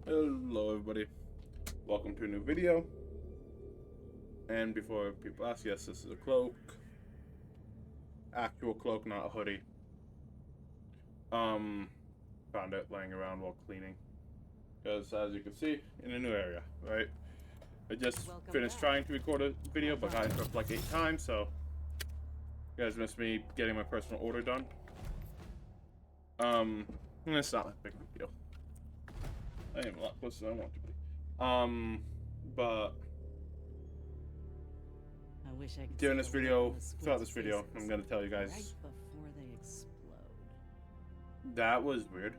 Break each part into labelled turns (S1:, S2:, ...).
S1: Hello everybody, welcome to a new video. And before people ask, yes, this is a cloak. Actual cloak, not a hoodie. Found it laying around while cleaning. Because as you can see, in a new area, right? I just finished trying to record a video, but got interrupted like 8 times, so you guys missed me getting my personal order done. It's not a big deal. I am a lot closer than I want to be. But
S2: I wish I could
S1: during this video, throughout this video, I'm gonna tell you guys
S2: right before they explode.
S1: that was weird.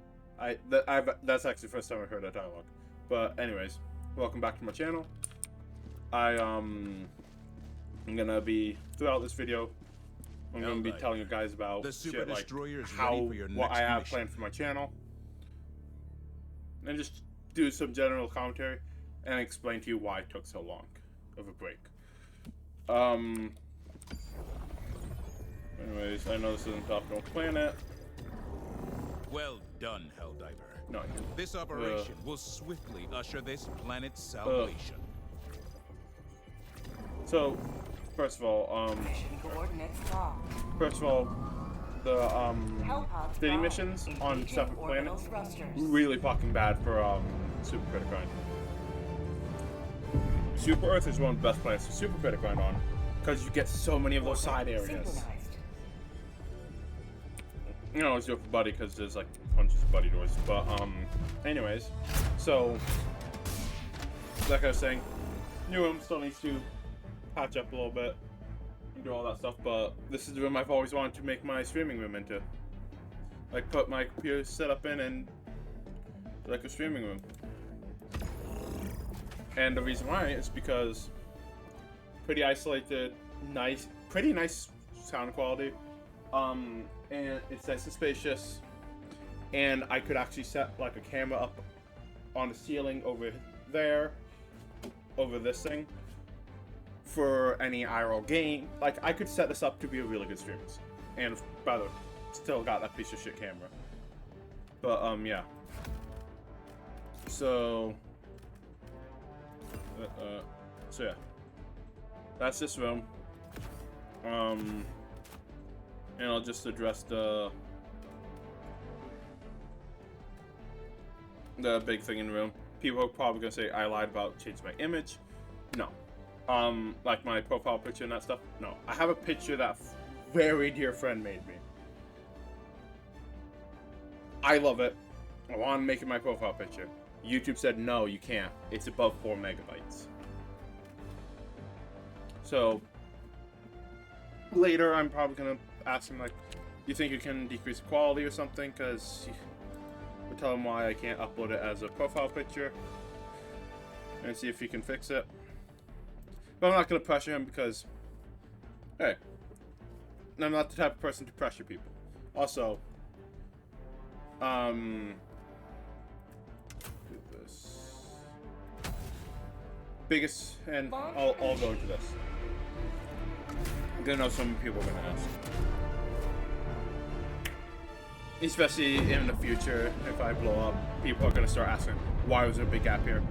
S1: That's actually the first time I heard that dialogue. But anyways, welcome back to my channel. I'm gonna be throughout this video. I'm gonna be telling you guys about
S3: the
S1: shit like
S3: what
S1: I have planned for my channel, and just do some general commentary and explain to you why it took so long of a break. Anyways, I know this isn't Top No Planet.
S3: Well done, Helldiver.
S1: No,
S3: This operation will swiftly usher this planet's salvation.
S1: So, first of all, the city missions on separate planets really fucking bad for supercredit grind. Super Earth is one of the best planets for supercredit grind on, because you get so many of those side areas. You know, it's good for buddy because there's like bunches of buddy doors. But anyways, so like I was saying, new room still needs to patch up a little bit and do all that stuff. But this is the room I've always wanted to make my streaming room into. Like put my computer setup in and like a streaming room. And the reason why is because pretty isolated, pretty nice sound quality. And it's nice and spacious, and I could actually set like a camera up on the ceiling over there, over this thing, for any IRL game. Like, I could set this up to be a really good stream, and by the way, still got that piece of shit camera. But yeah. So yeah, that's this room. And I'll just address the big thing in the room. People are probably gonna say I lied about changing my image. No. Like my profile picture and that stuff. No. I have a picture that a very dear friend made me. I love it. I want to make it my profile picture. YouTube said no, you can't. It's above 4 megabytes. So later, I'm probably gonna ask him like, "You think you can decrease the quality or something?" Because we'll tell him why I can't upload it as a profile picture, and see if he can fix it. But I'm not gonna pressure him because, hey, I'm not the type of person to pressure people. Also, biggest, and I'll go into this. I'm gonna know some people are gonna ask. Especially in the future, if I blow up, people are gonna start asking, why was there a big gap here?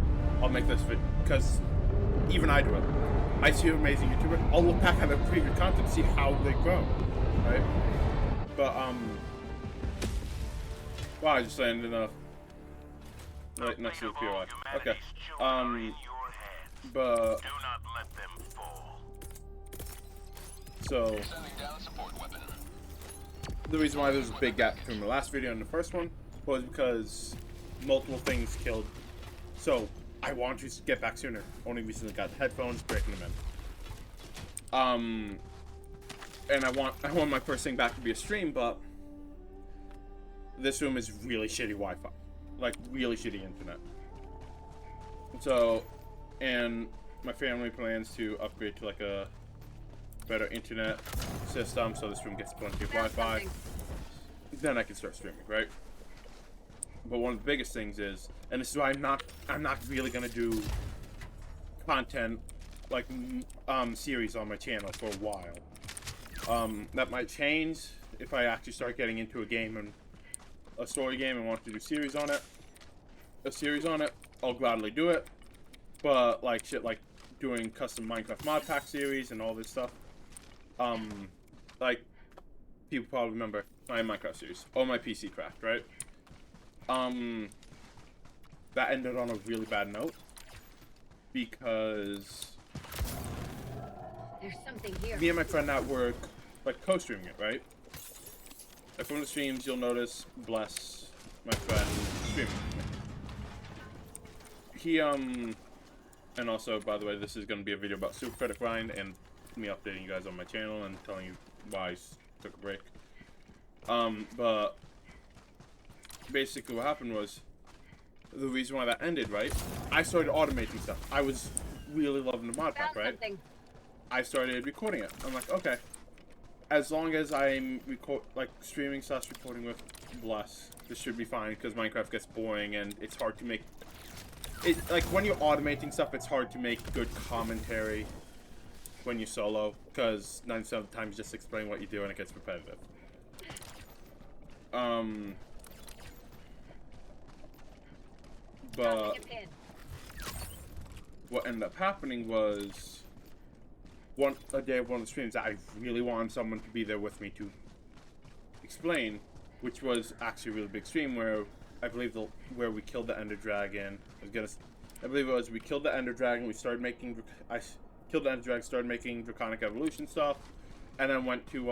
S1: I'll make this video, because even I do it. I see an amazing YouTuber, I'll look back at their previous content to see how they grow, right? But, wow, I just landed right next to the POI. Okay, but, so, the reason why there's a big gap between the last video and the first one was because multiple things killed. So I wanted to get back sooner. Only recently got the headphones, breaking them in. And I want my first thing back to be a stream, but this room is really shitty Wi-Fi, like really shitty internet. So, and my family plans to upgrade to like a better internet system, so this room gets plenty of Wi-Fi. Then I can start streaming, right? But one of the biggest things is, and this is why I'm not really gonna do content like series on my channel for a while. That might change if I actually start getting into a game and a story game and want to do series on it. a series on it, I'll gladly do it. But like shit, like doing custom Minecraft mod pack series and all this stuff. Like people probably remember my Minecraft series, or my PC craft, right? That ended on a really bad note because
S4: There's something here.
S1: me and my friend at work like co-streaming it, right? Like from the streams, you'll notice Bless, my friend, streaming. He and also, by the way, this is going to be a video about supercredit grind and me updating you guys on my channel and telling you why I took a break. But basically what happened was, the reason why that ended, right? I started automating stuff. I was really loving the mod pack,
S4: Found
S1: right?
S4: something.
S1: I started recording it. I'm like, okay, as long as I'm streaming / recording with Bless, this should be fine because Minecraft gets boring and it's hard to make. Like when you're automating stuff, it's hard to make good commentary when you solo because 97% of the time you just explain what you do and it gets repetitive. But
S4: Dropping a pin.
S1: what ended up happening was a day of one of the streams that I really wanted someone to be there with me to explain, which was actually a really big stream where I believe where we killed the Ender Dragon. I believe it was we killed the Ender Dragon. We started making. I killed the Ender Dragon. Started making Draconic Evolution stuff, and then went to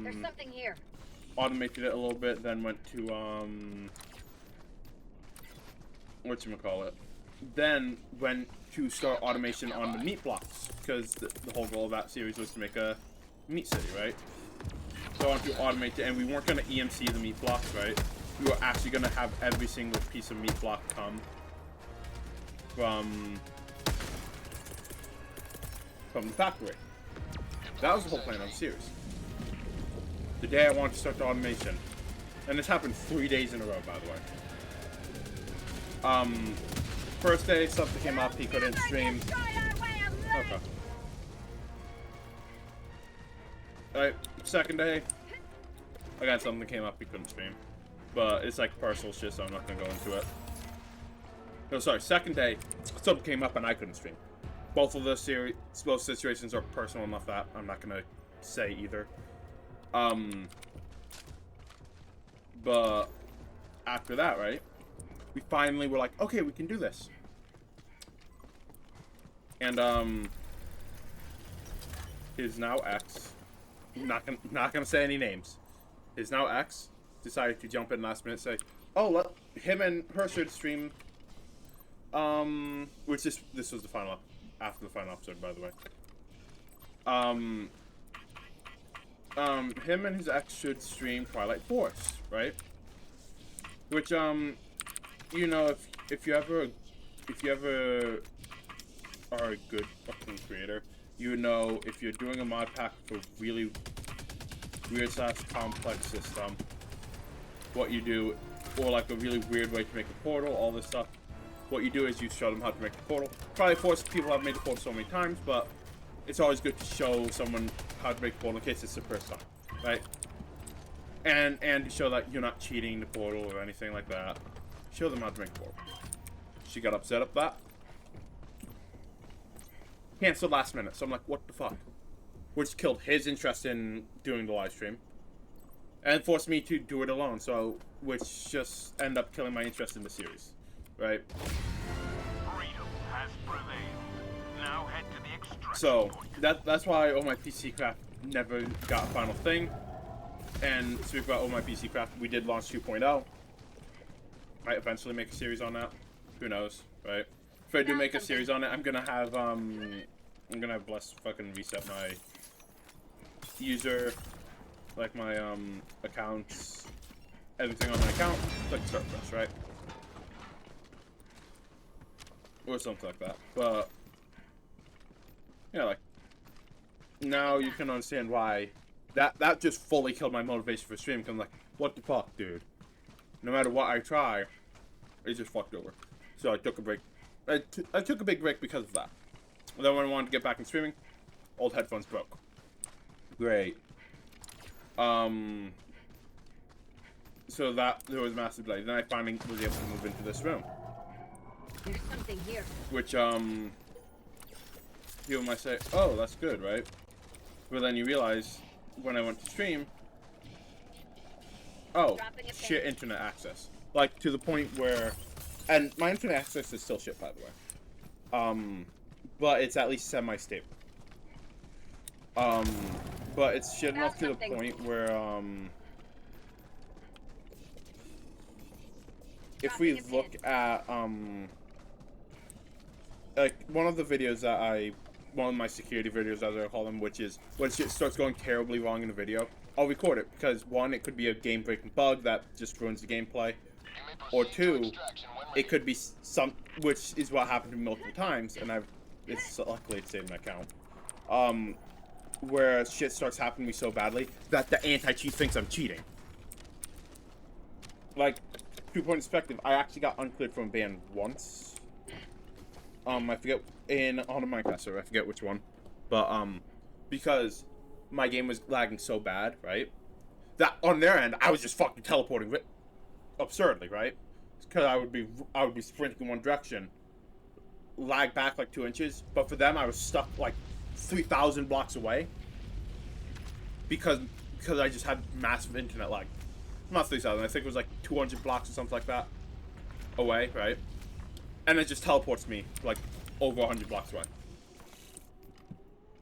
S4: There's something here.
S1: automated it a little bit. Then went to whatchamacallit. Then went to start automation on the meat blocks because the whole goal of that series was to make a meat city, right? So I wanted to automate it, and we weren't going to EMC the meat blocks, right? We were actually going to have every single piece of meat block come from the factory. That was the whole plan of the series. The day I wanted to start the automation, and this happened 3 days in a row, by the way. First day, something came up, he couldn't stream. Okay. Alright, second day, again, something came up, he couldn't stream. But it's like personal shit, so I'm not gonna go into it. No, sorry, second day, something came up and I couldn't stream. Both of those situations are personal enough that I'm not gonna say either. But after that, right, we finally were like, okay, we can do this. And his now ex, not gonna say any names. His now ex decided to jump in last minute, say, oh, let him and her should stream. Which this was the final after the final episode, by the way. Him and his ex should stream Twilight Force, right? Which you know, if you ever are a good fucking creator, you know if you're doing a mod pack for really weird / complex system, what you do, or like a really weird way to make a portal, all this stuff, what you do is you show them how to make the portal. Probably Force people have made the portal so many times, but it's always good to show someone how to make the portal in case it's the first time, right? And to show that you're not cheating the portal or anything like that. Show them how to make the portal. She got upset at that. Canceled last minute, so I'm like, what the fuck? Which killed his interest in doing the live stream. And forced me to do it alone, so which just ended up killing my interest in the series. Right?
S5: Freedom has prevailed. Now head to the extraction
S1: So
S5: point.
S1: that's why all my PC craft never got a final thing. And speaking about all my PC craft, we did launch 2.0. Might eventually make a series on that. Who knows, right? If I do make a series on it, I'm gonna have Bless fucking reset my user, like my accounts, everything on my account, like start fresh, right? Or something like that. But yeah, like now you can understand why that just fully killed my motivation for streaming. Cause I'm like, what the fuck, dude? No matter what I try, it just fucked over. So I took a break. I took a big break because of that. And then when I wanted to get back in streaming, old headphones broke. Great. So that there was a massive delay. Then I finally was able to move into this room.
S4: There's something here.
S1: Which people might say, oh, that's good, right? But then you realize when I went to stream, oh, shit, internet access. Like, to the point where, and my internet access is still shit, by the way. But it's at least semi-stable. But it's shit enough to the point where, if we look at, like, one of the videos that one of my security videos, as I call them, which is when shit starts going terribly wrong in a video, I'll record it, because one, it could be a game-breaking bug that just ruins the gameplay, or two, it could be which is what happened to me multiple times, and luckily it's saved my account, where shit starts happening to me so badly that the anti-cheat thinks I'm cheating. Like, to point perspective, I actually got uncleared from a ban once. I forget, on a Minecraft server, I forget which one, but because my game was lagging so bad, right, that on their end I was just fucking teleporting absurdly, right, because I would be sprinting in one direction, lag back like 2 inches, but for them I was stuck like 3,000 blocks away because I just had massive internet lag. Not 3,000, I think it was like 200 blocks or something like that away, right? And it just teleports me like over 100 blocks away,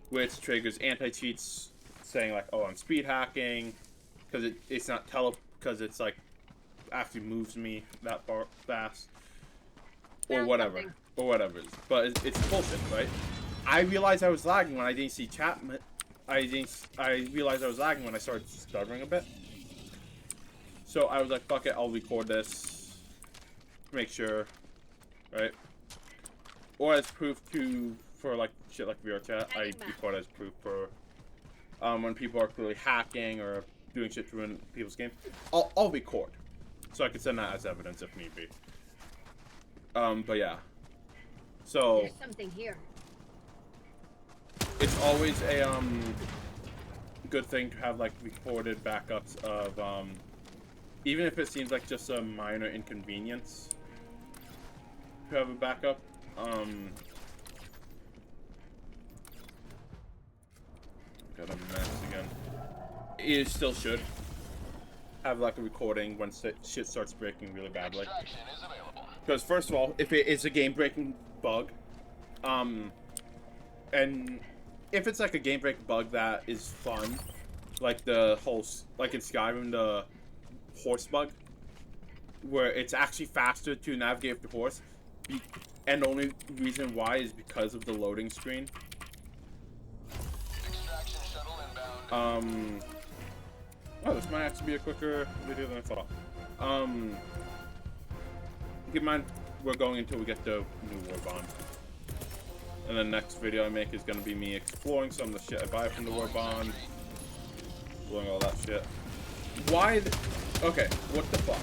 S1: which triggers anti-cheats saying like, oh, I'm speed hacking, because it's not because it's like actually moves me that far fast, or whatever, but it's bullshit, right? I realized I was lagging when I didn't see chat. I realized I was lagging when I started stuttering a bit. So I was like, fuck it, I'll record this, make sure, right? Or as proof for like shit like VR chat, I record as proof for when people are clearly hacking or doing shit to ruin people's game. I'll record, so I can send that as evidence if need be. But yeah. So
S4: There's something here.
S1: it's always a good thing to have like recorded backups of even if it seems like just a minor inconvenience to have a backup. Got a mess again. You still should have like a recording when shit starts breaking really badly. Because first of all, if it is a game-breaking bug, and if it's like a game-breaking bug that is fun, like the whole, like in Skyrim, the horse bug, where it's actually faster to navigate with the horse, and the only reason why is because of the loading screen. Oh, this might actually be a quicker video than I thought. Keep in mind, we're going until we get the new war bond. And the next video I make is going to be me exploring some of the shit I buy from the war bond. Blowing all that shit. Why okay, what the fuck?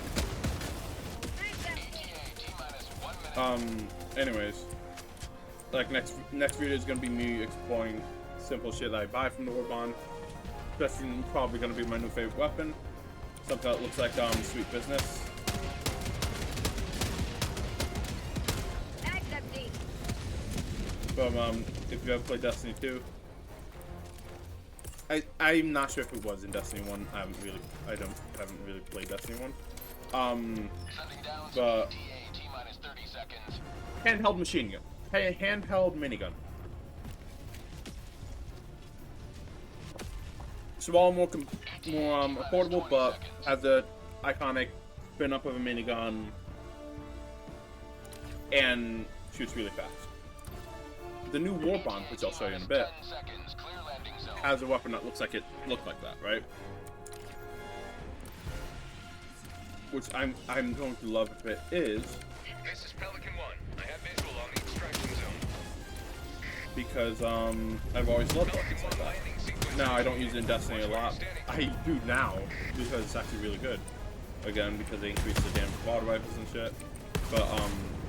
S1: Anyways. Like, next video is going to be me exploring simple shit that I buy from the war bond. Especially probably going to be my new favorite weapon. Something that looks like, sweet business. But, if you ever played Destiny 2, I'm not sure if it was in Destiny 1. I haven't really played Destiny 1. But handheld machine gun. Hey, handheld minigun. Small, more affordable, but has the iconic spin up of a minigun and shoots really fast. The new war bond, which I'll show you in a bit, has a weapon that looks like it looked like that, right? Which I'm going to love if it is.
S5: This is Pelican 1. I have visual on the extraction zone.
S1: Because I've always loved weapons like that. Now I don't use it in Destiny a lot. I do now because it's actually really good. Again, because they increase the damage of water rifles and shit. But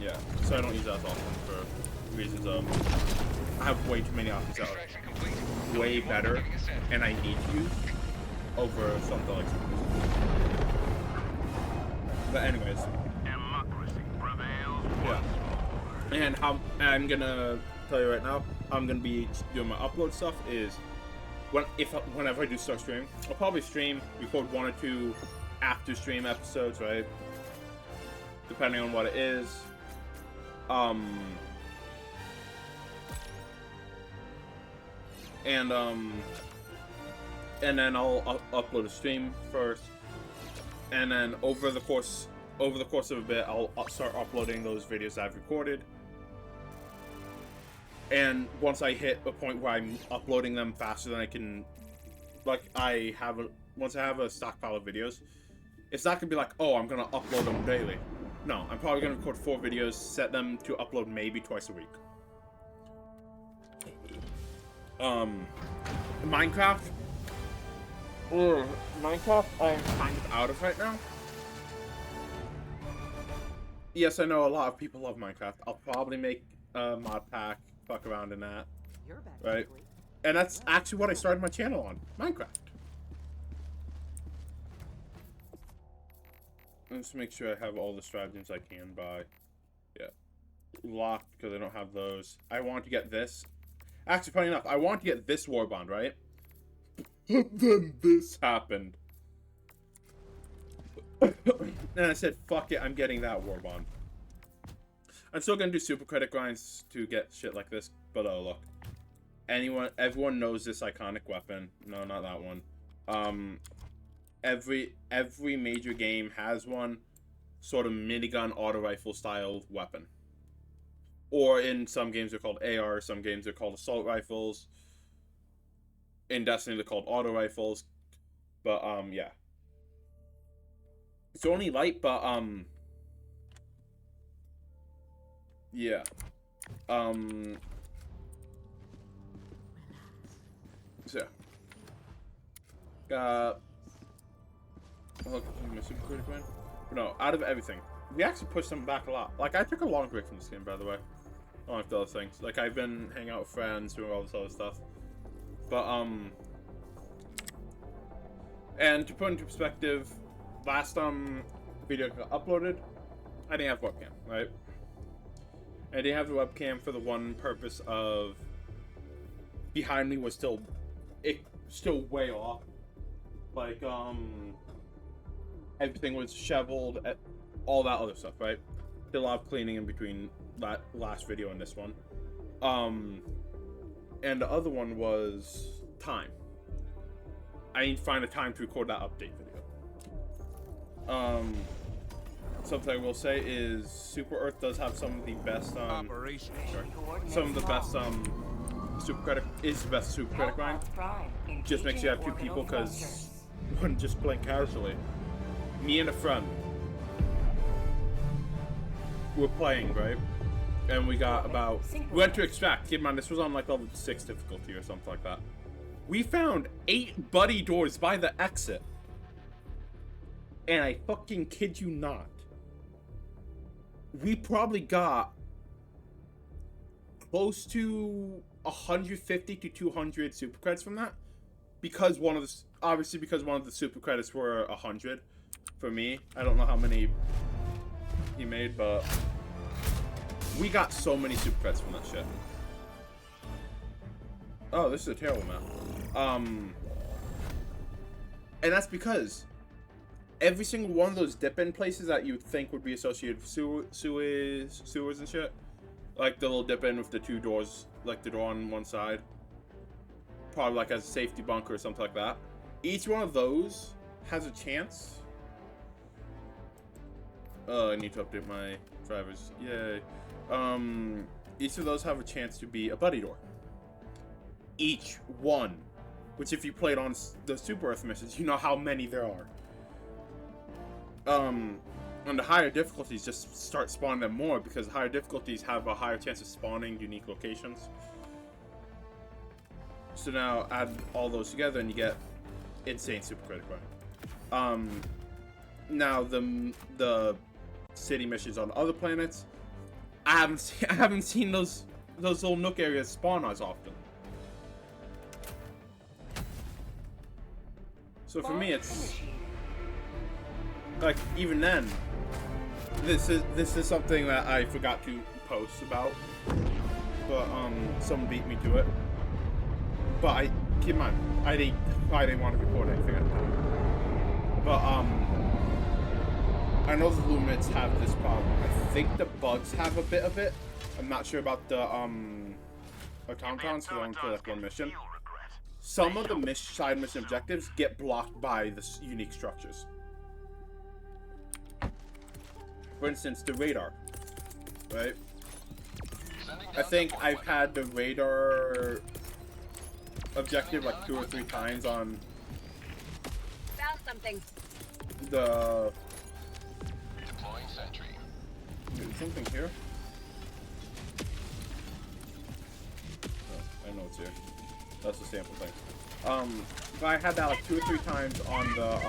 S1: yeah. So I don't use that as often for reasons of I have way too many options that are way better and I need to use over something like But anyways.
S5: Democracy prevails.
S1: Yeah. And how I'm gonna tell you right now, how I'm gonna be doing my upload stuff is whenever I do start streaming, I'll probably record 1 or 2 after stream episodes, right? Depending on what it is. And then I'll upload a stream first, and then over the course of a bit, I'll start uploading those videos I've recorded. And once I hit a point where I'm uploading them faster than I can, like once I have a stockpile of videos, it's not gonna be like, oh, I'm gonna upload them daily. No, I'm probably gonna record 4 videos, set them to upload maybe twice a week. Minecraft, I'm kind of out of right now. Yes, I know a lot of people love Minecraft. I'll probably make a mod pack, fuck around in that, right? And that's actually what I started my channel on, Minecraft. Let's make sure I have all the stratagems I can buy. Yeah, locked because I don't have those. I want to get this. Actually, funny enough, I want to get this war bond, right? But then this happened. And I said, fuck it, I'm getting that war bond. I'm still gonna do super credit grinds to get shit like this, but oh look. Everyone knows this iconic weapon. No, not that one. Every major game has one sort of minigun auto rifle style weapon. Or in some games they're called AR, some games they're called assault rifles. In Destiny they're called auto rifles. But yeah. It's only light, but yeah. So look, my super credit grind. No, out of everything, we actually pushed them back a lot. Like, I took a long break from this game, by the way. I don't other things. Like, I've been hanging out with friends, doing all this other stuff. But and to put into perspective, last video got uploaded, I didn't have webcam, right? I didn't have the webcam for the one purpose of behind me was still way off. Like everything was shoveled, all that other stuff, right? Did a lot of cleaning in between that last video and this one. And the other one was time. I need to find a time to record that update video. Something I will say is Super Earth does have some of the best some of the best super credit is the best super credit grind. Just makes you have 2 people because one just playing casually. Me and a friend were playing, right? And we got about, we went to extract. Keep in mind, this was on like level 6 difficulty or something like that. We found 8 buddy doors by the exit. And I fucking kid you not. We probably got close to 150 to 200 super credits from that. Because one of the super credits were 100 for me. I don't know how many he made, but we got so many super credits from that shit. Oh, this is a terrible map. And that's because every single one of those dip-in places that you would think would be associated with sewers and shit, like the little dip-in with the 2 doors, like the door on one side, probably like as a safety bunker or something like that. Each one of those has a chance. I need to update my drivers. Yay. Each of those have a chance to be a buddy door. Each one. Which, if you played on the Super Earth missions, you know how many there are. And the higher difficulties just start spawning them more, because higher difficulties have a higher chance of spawning unique locations. So now add all those together and you get insane super credit grind. Now the city missions on other planets, I haven't seen those little nook areas spawn as often. So for me, it's like, even then, this is something that I forgot to post about, but someone beat me to it. But I keep in mind, I didn't want to record anything at the time. But I know the Luminants have this problem. I think the bugs have a bit of it. I'm not sure about the automatons, because I only play like one mission. Some of the side mission objectives get blocked by the unique structures. For instance, the radar, right? I think I've had the radar objective like 2 or 3 times on
S4: Found something.
S1: the...
S5: Deploying sentry.
S1: Is something here? Oh, I know it's here. That's the sample thing. But I had that like 2 or 3 times on the,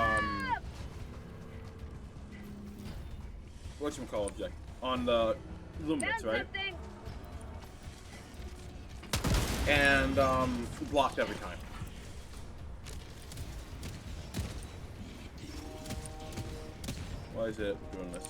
S1: whatchamacallit object? On the Luminants, right?
S4: Something.
S1: And, blocked every time. Why is it doing this?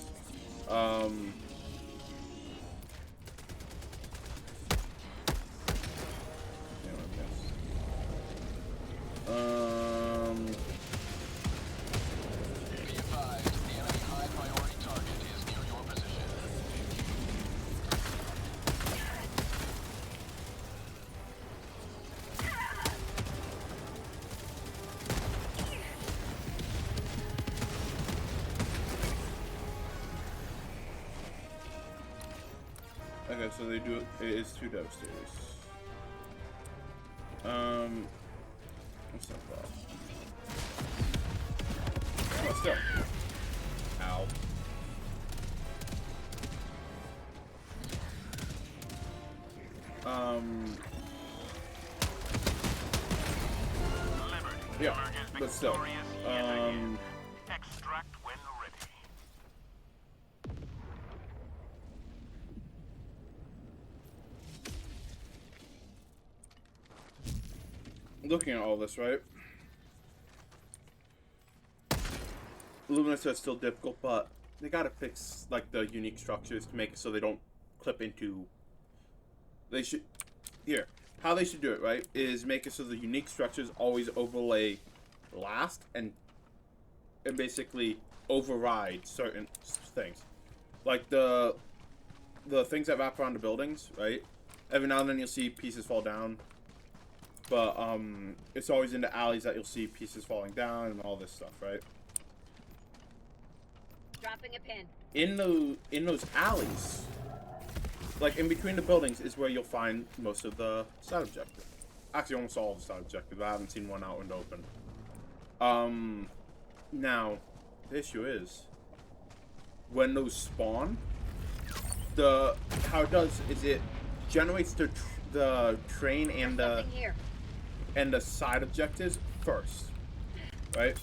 S5: Be advised, the enemy high priority target is near your position.
S1: Okay, so they do it is 2 devastators. What's that about? Oh, still. Ow. Yeah, but still.
S5: Extract when ready.
S1: Looking at all this, right? Luminous are still difficult, but they gotta fix like the unique structures to make it so they don't clip into. They should here. How they should do it, right, is make it so the unique structures always overlay last and basically override certain things, like the things that wrap around the buildings, right? Every now and then you'll see pieces fall down. But it's always in the alleys that you'll see pieces falling down and all this stuff, right?
S4: Dropping a pin.
S1: In those alleys, like in between the buildings, is where you'll find most of the side objectives. Actually, almost all of the side objectives. I haven't seen one out in the open. Now, the issue is when those spawn, how it does is it generates the train and the
S4: Something here.
S1: side objectives first, right?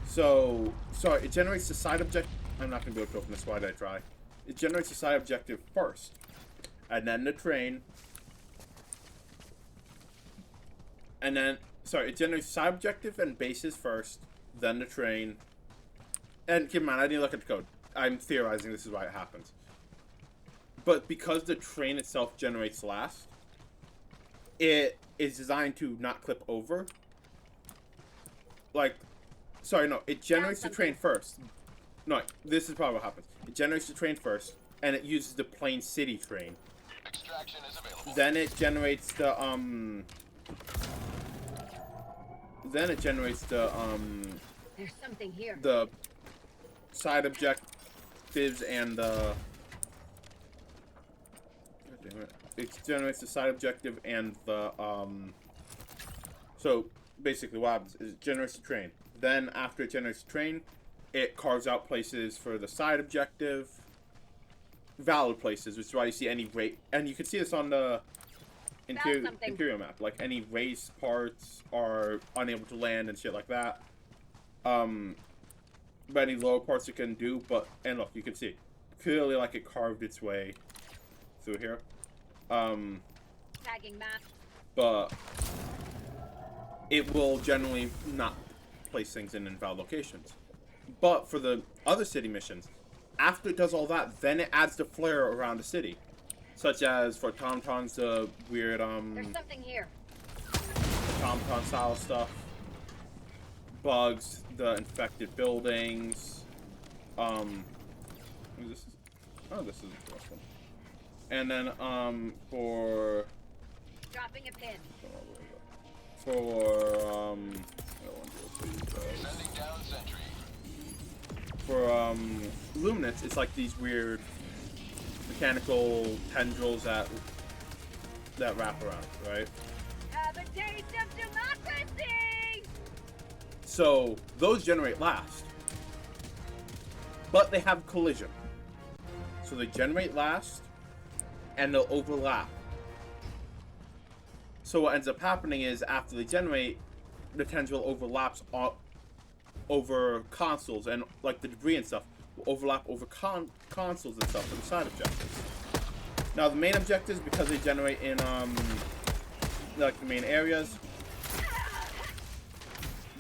S1: So, sorry, it generates the side objective. I'm not gonna be able to open this. Why did I try? It generates the side objective first, and then the train, and then it generates side objective and bases first, then the train. And keep in mind, I didn't look at the code. I'm theorizing this is why it happens. But because the train itself generates last, it is designed to not clip over. Like, sorry, no, it generates the train first. No, this is probably what happens. It generates the train first, and it uses the Plain City train.
S5: Extraction is available.
S1: Then it generates the,
S4: There's something here.
S1: the side objectives and the... God damn it. It generates the side objective and the, So, basically what happens is it generates the train. Then, after it generates the train, it carves out places for the side objective. Valid places, which is why you see any rate... And you can see this on the interior map. Like, any race parts are unable to land and shit like that. But any lower parts it can do, but... And look, you can see. Clearly, like, it carved its way through here.
S4: Tagging map.
S1: But it will generally not place things in invalid locations. But for the other city missions, after it does all that, then it adds the flair around the city. Such as for Tom-Tom's the weird,
S4: There's something here.
S1: Tom-Tom style stuff. Bugs, the infected buildings. This is, oh, this is the first one. And then, for...
S4: Dropping a pin.
S1: For,
S5: Sending down sentry.
S1: for, Luminance, it's like these weird mechanical tendrils that wrap around, right?
S4: Have a taste of democracy!
S1: So, those generate last. But they have collision. So they generate last, and they'll overlap. So what ends up happening is, after they generate, the tendril overlaps over consoles, and like the debris and stuff will overlap over consoles and stuff for the side objectives. Now the main objectives, because they generate in like the main areas,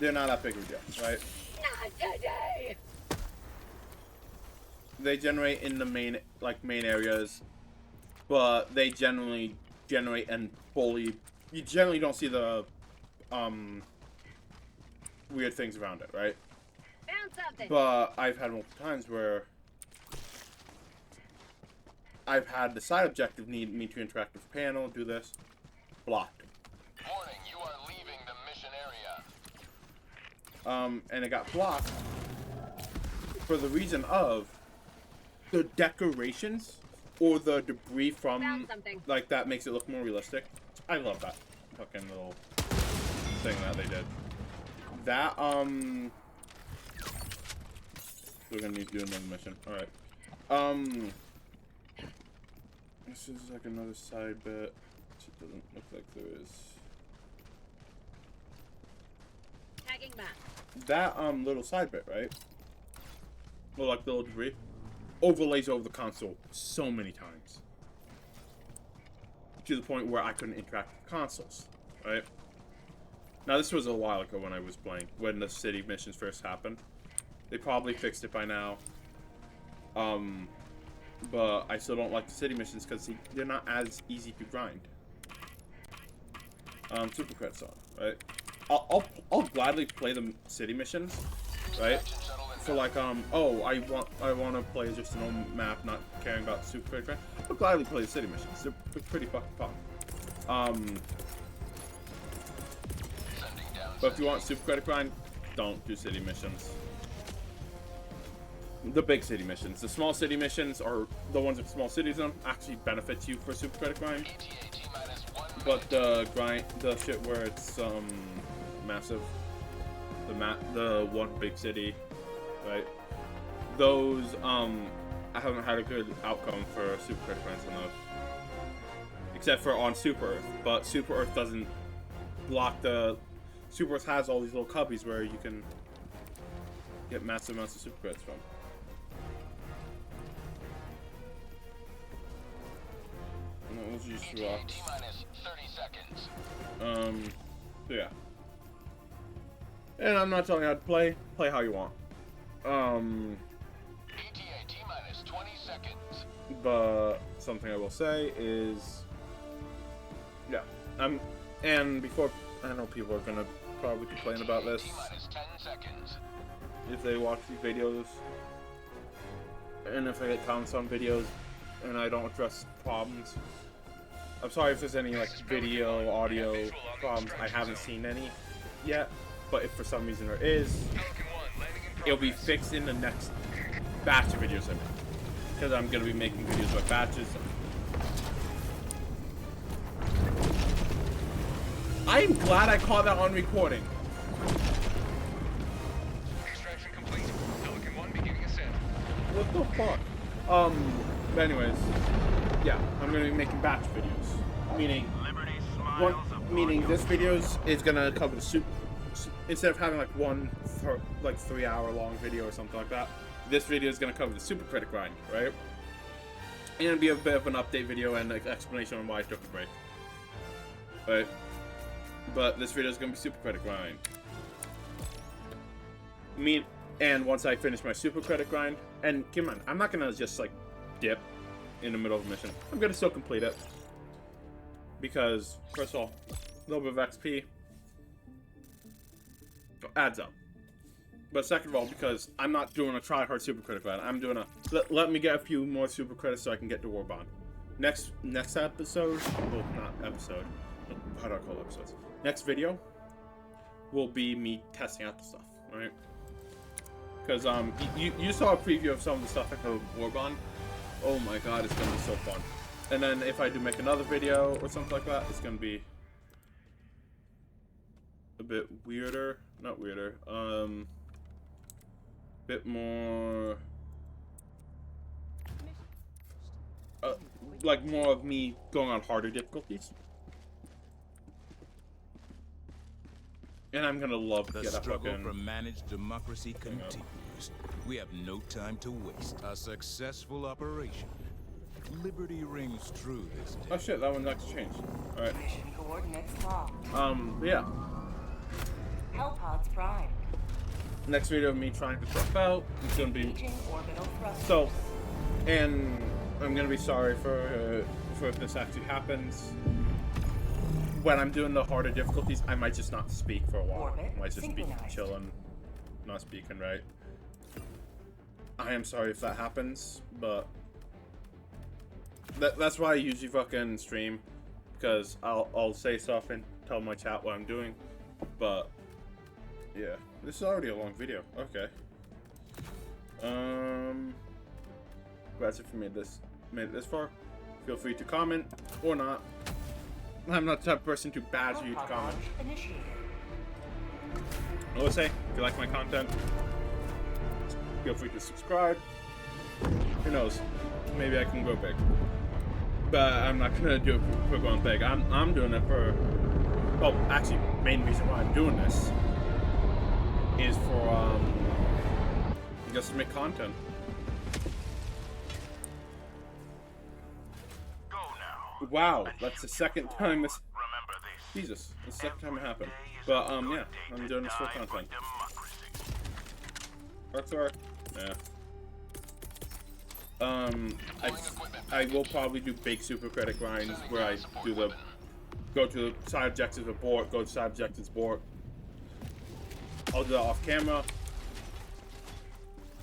S1: they're not that big of a deal, right?
S4: Not today!
S1: They generate in the main areas, but they generally generate and fully. You generally don't see the weird things around it, right?
S4: Found something!
S1: But I've had multiple times where I've had the side objective need me to interact with the panel, do this, blocked.
S5: Warning, you are leaving the mission area.
S1: And it got blocked for the reason of the decorations or the debris from
S4: Found something.
S1: like that makes it look more realistic. I love that fucking little thing that they did. That we're gonna need to do another mission. Alright. This is like another side bit. It doesn't look like there is.
S4: Tagging map.
S1: That little side bit, right? Or like the little debris overlays over the console so many times. To the point where I couldn't interact with consoles, right? Now this was a while ago when I was playing, when the city missions first happened. They probably fixed it by now. But I still don't like the city missions because they're not as easy to grind. Supercredit's on, right? I'll gladly play the city missions, right? For like oh I want to play just a normal map, not caring about the supercredit grind. I'll gladly play the city missions. They're pretty fucking fun. But if you want supercredit grind, don't do city missions. The big city missions. The small city missions, or the ones with small cities in them, actually benefits you for supercredit grind. But the grind, the shit where it's massive, the one big city, right? Those I haven't had a good outcome for supercredit grinds in those, except for on Super Earth. But Super Earth doesn't block the. Super Earth has all these little cubbies where you can get massive amounts of super credits from. No, those are just rocks.
S5: T-minus 30 seconds.
S1: So yeah. And I'm not telling you how to play. Play how you want.
S5: ETA T-minus 20 seconds.
S1: But something I will say is, yeah. And before, I know people are gonna probably complain about this
S5: T-minus 10 seconds.
S1: if they watch these videos, and if I get comments on videos and I don't address problems. I'm sorry if there's any like video, audio problems. I haven't seen any yet, but if for some reason there is, it'll be fixed in the next batch of videos I make, because I'm gonna be making videos by batches. I'm glad I caught that on recording.
S5: Extraction complete. Pelican 1 beginning ascent.
S1: What the fuck? But anyways, yeah, I'm gonna be making batch videos. Meaning this videos is gonna cover the soup. Instead of having like one 3-hour long video or something like that, this video is gonna cover the super credit grind, right? And it'll be a bit of an update video and an explanation on why I took a break. Right? But this video is gonna be super credit grind. And once I finish my super credit grind, and keep in mind, I'm not gonna just like dip in the middle of a mission. I'm gonna still complete it because first of all, a little bit of XP adds up. But second of all, because I'm not doing a try hard super credit grind, I'm doing a let me get a few more super credits so I can get to War Bond. Next episode, well, not episode. How do I call episodes? Next video will be me testing out the stuff, right? Because you saw a preview of some of the stuff at the War Bond. Oh my god, it's gonna be so fun. And then if I do make another video or something like that, it's gonna be a bit weirder. Not weirder. Bit more like more of me going on harder difficulties. And I'm gonna love to
S3: The
S1: get that
S3: struggle
S1: fucking...
S3: for managed democracy continues. We have no time to waste. A successful operation. Liberty rings true this day.
S1: Oh shit, that one's actually changed. Alright.
S6: Mission coordinates locked.
S1: Yeah.
S6: Hellpods prime.
S1: Next video of me trying to drop out. It's gonna be...
S6: Engaging orbital thrusters.
S1: So, and I'm gonna be sorry for if this actually happens. When I'm doing the harder difficulties, I might just not speak for a while.
S6: Orbit
S1: I might just be
S6: synchronized.
S1: chilling, not speaking, right? I am sorry if that happens, but that's why I usually fucking stream, because I'll say stuff and tell my chat what I'm doing. But yeah, this is already a long video. Okay. That's it for me. Made it this far. Feel free to comment or not. I'm not the type of person to badge you to
S6: Hellpod
S1: comment.
S6: launch initiated.
S1: I will say, if you like my content, feel free to subscribe. Who knows? Maybe I can go big. But I'm not gonna do it for going big. I'm doing it for... Well, actually, main reason why I'm doing this is for, just to make content.
S5: Go now.
S1: Wow, that's the second time this...
S5: Remember this.
S1: Jesus, the second time it happened. But, yeah, I'm doing this for content. That's alright. Yeah. I will probably do big super credit grinds where I do the... Go to the side objectives abort, go to side objectives abort. I'll do that off camera.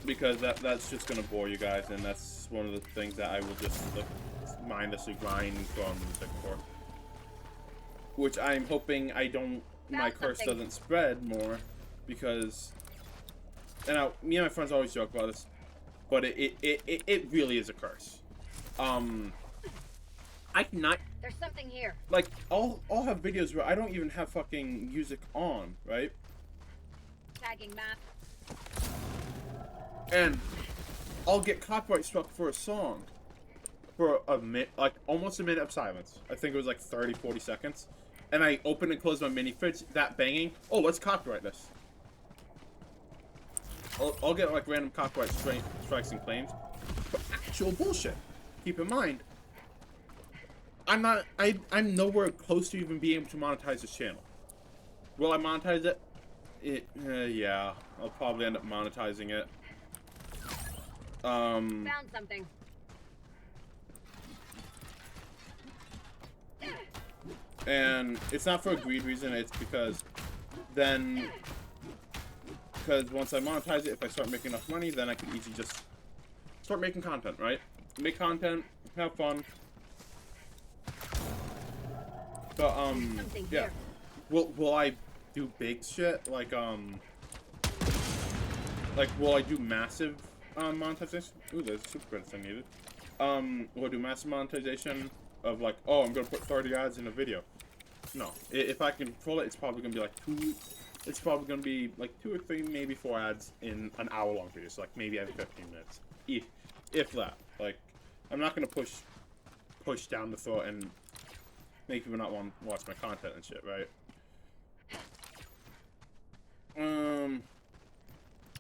S1: Because that's just gonna bore you guys, and that's one of the things that I will just like, mindlessly grind from the second floor. Which I'm hoping my curse doesn't spread more, because, and me and my friends always joke about this, but it really is a curse. I cannot.
S4: There's something here.
S1: Like, I'll have videos where I don't even have fucking music on, right?
S4: Tagging map.
S1: And I'll get copyright struck for a song for a minute, like almost a minute of silence. I think it was like 30, 40 seconds. And I open and close my mini fridge, that banging. Oh, let's copyright this. I'll get like random copyright strikes and claims for actual bullshit. Keep in mind, I'm nowhere close to even being able to monetize this channel. Will I monetize it? Yeah, I'll probably end up monetizing it.
S4: Found something.
S1: And it's not for a greed reason, it's because once I monetize it, if I start making enough money, then I can easily just start making content, right? Make content, have fun. But yeah. Will I do big shit like will I do massive monetization? Ooh, there's a super credits I needed. Will I do massive monetization of like, oh, I'm gonna put 30 ads in a video? No. If I can control it, it's probably gonna be like two or three, maybe 4 ads in an hour-long video. So like maybe every 15 minutes, if that. Like, I'm not gonna push down the throat and make people not want to watch my content and shit, right?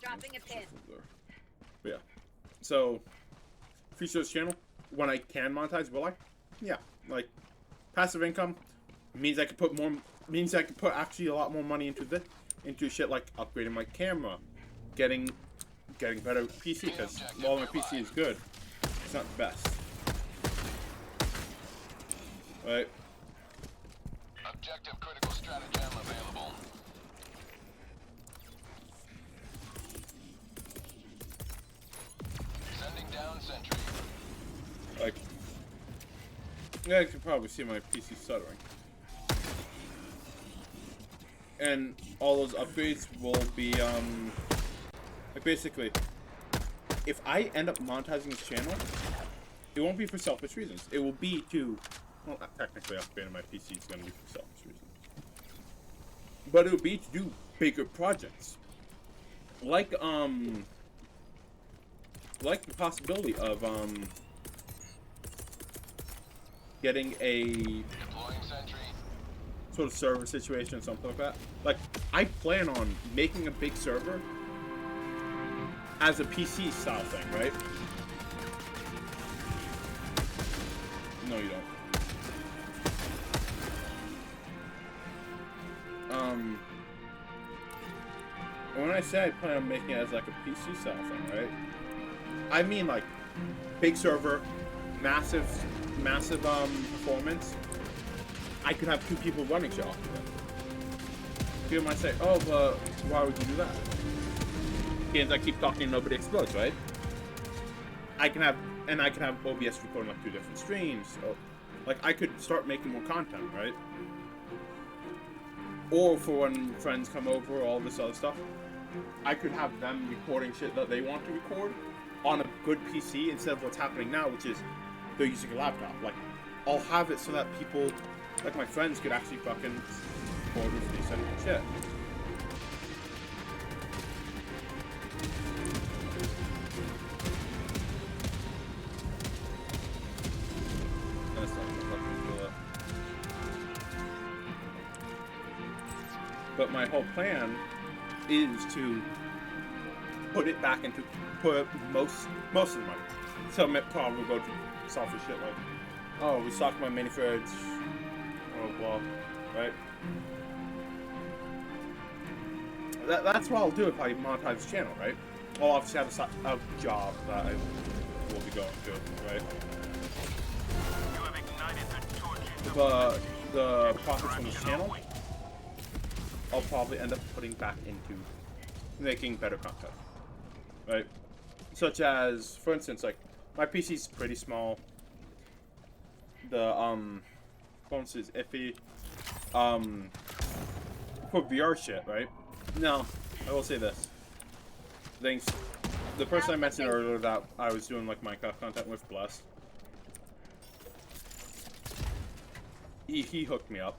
S4: Dropping a pin.
S1: But yeah. So, future this channel, when I can monetize, will I? Yeah. Like, passive income means I could put actually a lot more money into shit like upgrading my camera, getting getting better PC, because while my PC is good, it's not the best. Right?
S5: Objective critical stratagem available. Sending down sentry.
S1: Like, yeah, you can probably see my PC stuttering. And all those upgrades will be, like, basically, if I end up monetizing this channel, it won't be for selfish reasons. It will be to, well, technically upgrading my PC is going to be for selfish reasons. But it will be to do bigger projects. Like the possibility of, getting a
S5: Deploying sentry.
S1: sort of server situation, something like that. Like, I plan on making a big server as a PC style thing, right? No, you don't. When I say I plan on making it as like a PC style thing, right? I mean like big server, massive performance. I could have 2 people running shit off of it. People might say, oh, but why would you do that? Games I keep talking, nobody explodes, right? I can have OBS recording like 2 different streams. So, like, I could start making more content, right? Or for when friends come over, all this other stuff, I could have them recording shit that they want to record on a good PC instead of what's happening now, which is they're using a laptop. Like, I'll have it so that people, like my friends, could actually fucking record with decent shit. That's not gonna fucking do it. But my whole plan is to put most of the money. Some it probably will go to selfish shit like, oh, we stocked my mini fridge, oh blah, right? That's what I'll do if I monetize the channel, right? I'll obviously have a job that I will be going to, right?
S5: You have ignited the torches of
S1: But the profits from this channel, I'll probably end up putting back into making better content, right? Such as, for instance, like, my PC's pretty small. The, performance is iffy. For VR shit, right? No, I will say this. Thanks. The person I mentioned earlier that I was doing, like, Minecraft content with, Blessed, he hooked me up.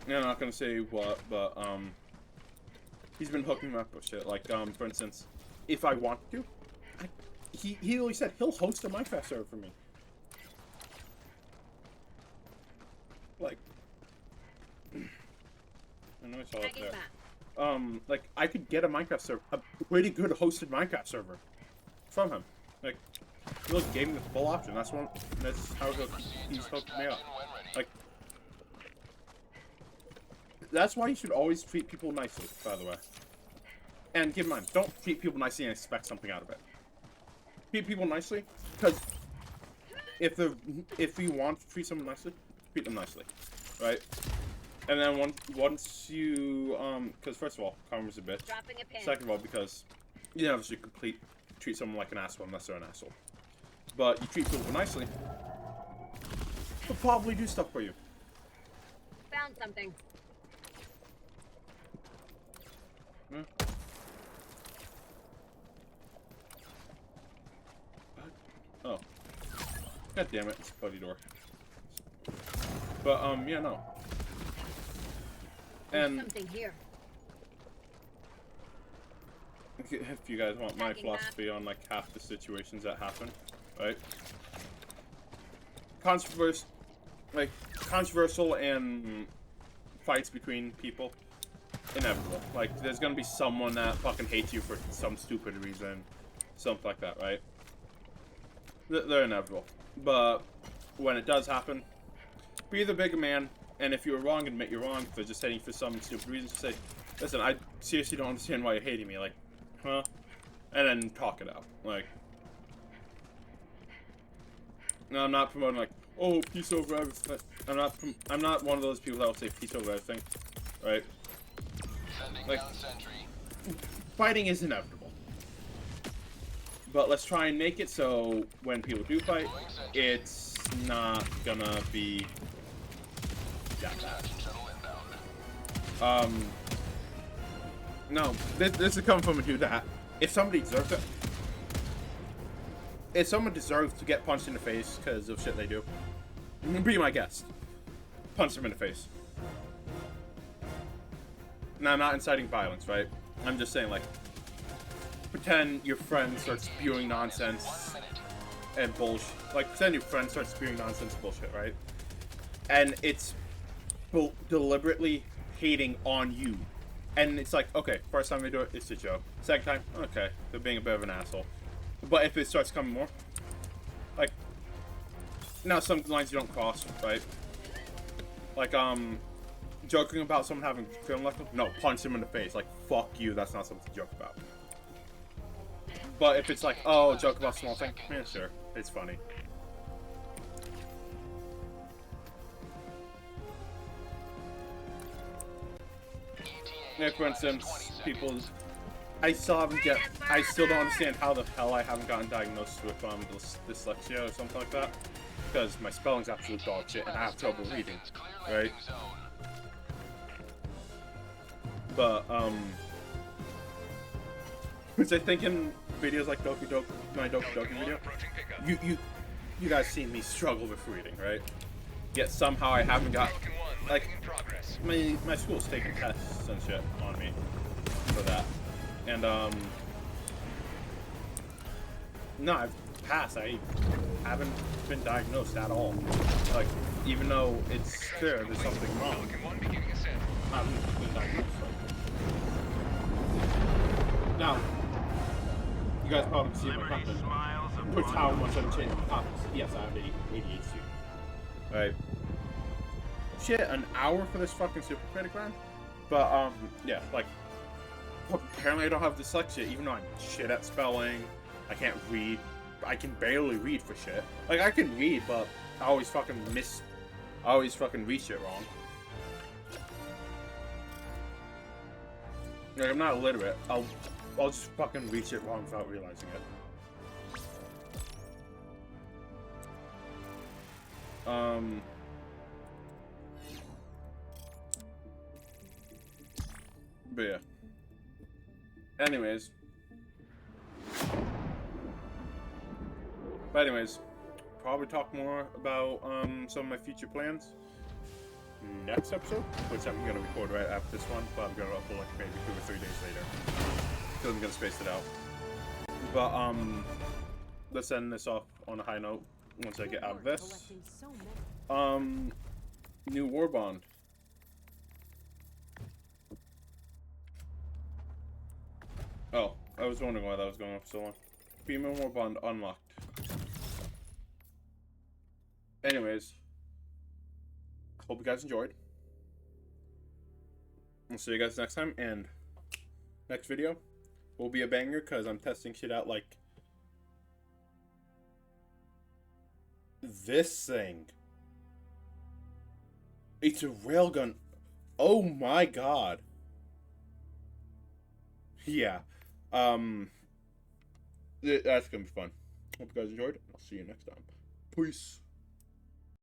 S1: Yeah, I'm not gonna say what, but, he's been hooking me up with shit. Like, for instance, if I want to, he literally said he'll host a Minecraft server for me. Like, I know I saw it there. Like, I could get a Minecraft server, a pretty good hosted Minecraft server from him. Like, he like, gave me the full option. That's how he's hooked me up. Like, that's why you should always treat people nicely, by the way. And keep in mind, don't treat people nicely and expect something out of it. Treat people nicely, because if you want to treat someone nicely, treat them nicely, right? And then once you, because first of all, karma's a bitch.
S4: Dropping a pin.
S1: Second of all, because you never should treat someone like an asshole unless they're an asshole. But you treat people nicely, they'll probably do stuff for you.
S4: Found something.
S1: Hmm? Oh. God damn it, it's a bloody door. But, yeah, no. And
S4: Something here.
S1: if you guys want my
S4: Attacking map.
S1: philosophy on, like, half the situations that happen, right? Controversial and fights between people, inevitable. Like, there's gonna be someone that fucking hates you for some stupid reason, something like that, right? They're inevitable. But when it does happen, be the bigger man, And if you're wrong, admit you're wrong. If they're just hating for some stupid reason, just say, listen, I seriously don't understand why you're hating me. Like, huh? And then talk it out. Like, no, I'm not promoting like, oh, peace over everything. I'm not one of those people that will say peace over everything, right? Like, fighting is inevitable. But let's try and make it so when people do fight, it's not gonna be that bad. No, this is coming from a dude that if somebody deserves it, if someone deserves to get punched in the face because of shit they do, be my guest. Punch them in the face. Now, I'm not inciting violence, right? I'm just saying, like, pretend your friend starts spewing nonsense and bullshit. Like, pretend your friend starts spewing nonsense and bullshit, right? And it's deliberately hating on you. And it's like, okay, first time they do it, it's a joke. Second time, okay, they're being a bit of an asshole. But if it starts coming more, like, now some lines you don't cross, right? Like, joking about someone having film left, no, punch them in the face. Like, fuck you, that's not something to joke about. But if it's like, oh, joke about small thing, yeah, sure, it's funny. Like, for instance, I still don't understand how the hell I haven't gotten diagnosed with dyslexia or something like that. Because my spelling's absolute dog shit and I have trouble reading, right? But, which I think in videos like my Doki Doki video, you guys seen me struggle with reading, right? Yet somehow I haven't got, like, my school's taking tests and shit on me for that. And, no, I've passed. I haven't been diagnosed at all. Like, even though it's clear there's something wrong, I haven't been diagnosed. Now, you guys probably see my content. Puts how much I'm changing my topics. Yes, I have ADHD. Right. Shit, an hour for this fucking supercredit grind? But, yeah, like, apparently I don't have dyslexia, even though I'm shit at spelling. I can't read. I can barely read for shit. Like, I can read, but I always fucking read shit wrong. Like, I'm not illiterate. I'll just fucking read shit wrong without realizing it. But yeah. Anyways, probably talk more about some of my future plans next episode, which I'm gonna record right after this one, but I'm gonna upload like maybe 2 or 3 days later because I'm gonna space it out. But let's end this off on a high note once I get out of this. New war bond. Oh, I was wondering why that was going on for so long. Female war bond unlocked. Anyways, hope you guys enjoyed. I'll see you guys next time, and next video will be a banger because I'm testing shit out like this thing. It's a railgun. Oh my god. Yeah. That's gonna be fun. Hope you guys enjoyed. I'll see you next time. Peace.